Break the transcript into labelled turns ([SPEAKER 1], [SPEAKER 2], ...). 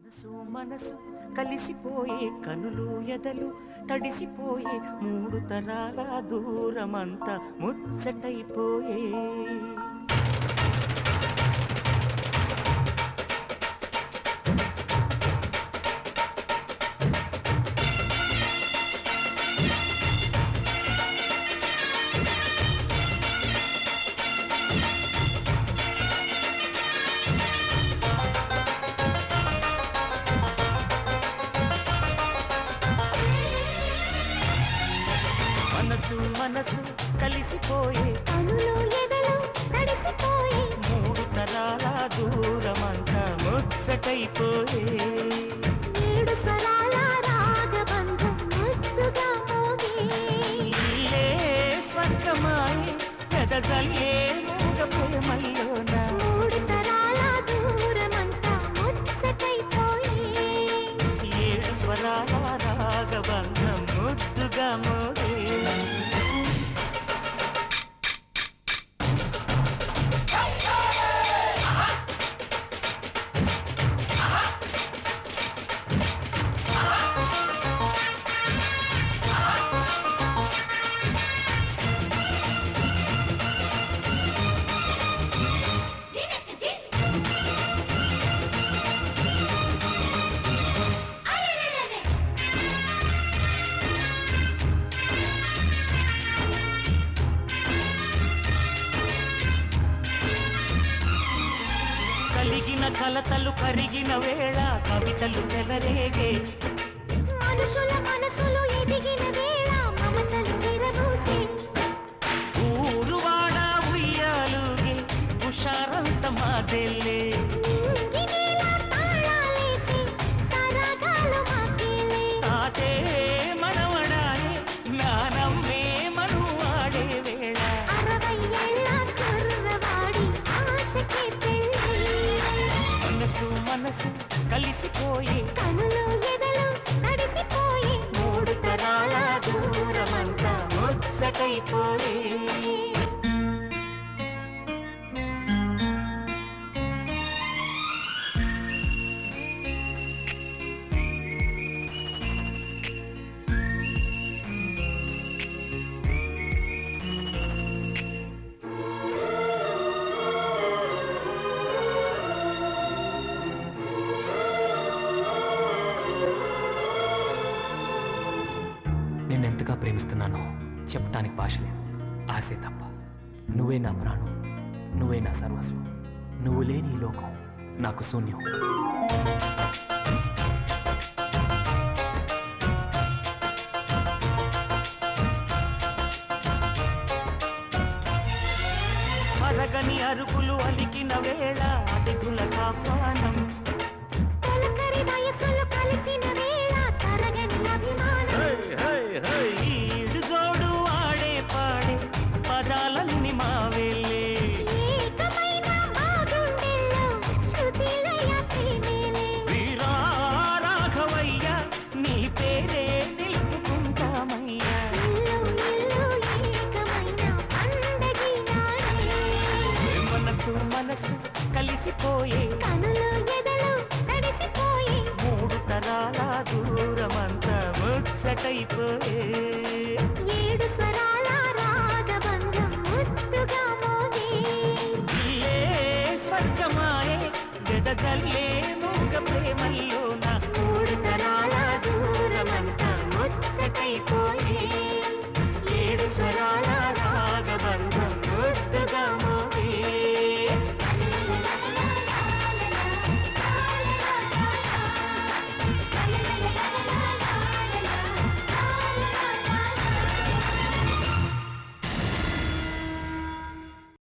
[SPEAKER 1] మనసు మనసు కలిసిపోయే కనులు ఎదలు తడిసిపోయే మూడు తరాల దూరమంతా ముచ్చటైపోయే మనసు మనసు కలిసిపోయే
[SPEAKER 2] కనులు ఎదలు తడిసిపోయే
[SPEAKER 1] మూడు తరాల దూరమంతా ముచ్చటైపోయే
[SPEAKER 2] ఏడు స్వరాల రాగబంధం ముద్దుగా మోగే
[SPEAKER 1] ఇల్లే స్వర్గమాయే ఎదజల్లే మూగ ప్రేమల్లోన
[SPEAKER 2] మూడు తరాల దూరమంతా ముచ్చటైపోయే
[SPEAKER 1] ఏడు స్వరాల రాగబంధం ముద్దుగా మోగే కలిగిన కలతలు కరిగిన వేళ కవితలు చెలరేగే
[SPEAKER 2] మనుషుల మనసులు ఎదిగిన వేళ మమతలు విరబూసే
[SPEAKER 1] ఊరువాడ ఉయ్యాలుగే హుషారంత మాదెల్లే
[SPEAKER 2] గినేల తాళాలేసి తరగాలు మాకేలే
[SPEAKER 1] తాతే మనవడాయే జ్ఞానమ్మే మనువాడే వేళ
[SPEAKER 2] 60 ఏళ్ళ కుర్రవాడి ఆశకే పెళ్ళి
[SPEAKER 1] మనసు మనసు కలిసిపోయే
[SPEAKER 2] కనులు ఎదలు తడిసిపోయే
[SPEAKER 1] మూడు తరాల దూరమంతా ముచ్చటైపోయే
[SPEAKER 3] నిన్నెంతగా ప్రేమిస్తున్నానో చెప్పటానికి భాష లేదు, ఆశే తప్ప. నువ్వే నా ప్రాణం, నువ్వే నా సర్వస్వం. నువ్వు లేని ఈ లోకం నాకు శూన్యం.
[SPEAKER 1] అరగని అరుపులు అలికిన వేళ అతిథుల ఆహ్వానం
[SPEAKER 2] తొలకరి వయసులు కలిసిన వేళ తరగని అభిమానం
[SPEAKER 1] ఈడు జోడు ఆడే పాడే పదాలన్నీ మావేలే
[SPEAKER 2] ఏకమైన మా గుండెల్లో శృతిలయ ప్రేమేలే
[SPEAKER 1] వీరా రాఘవయ్య నీ పేరే నిలుపుకుంటామయ్యా
[SPEAKER 2] ఇల్లు ఇల్లు ఏకమైన పండగి నాడే
[SPEAKER 1] మనసు మనసు కలిసిపోయే
[SPEAKER 2] కనులు ఎదలు తడిసిపోయే
[SPEAKER 1] మూడు తరాల దూరమంతా ముచ్చటైపోయే
[SPEAKER 2] ఏడు స్వరాల రాగబంధం ముద్దుగా మోగే
[SPEAKER 1] ఇల్లే స్వర్గమాయే వెదజల్లే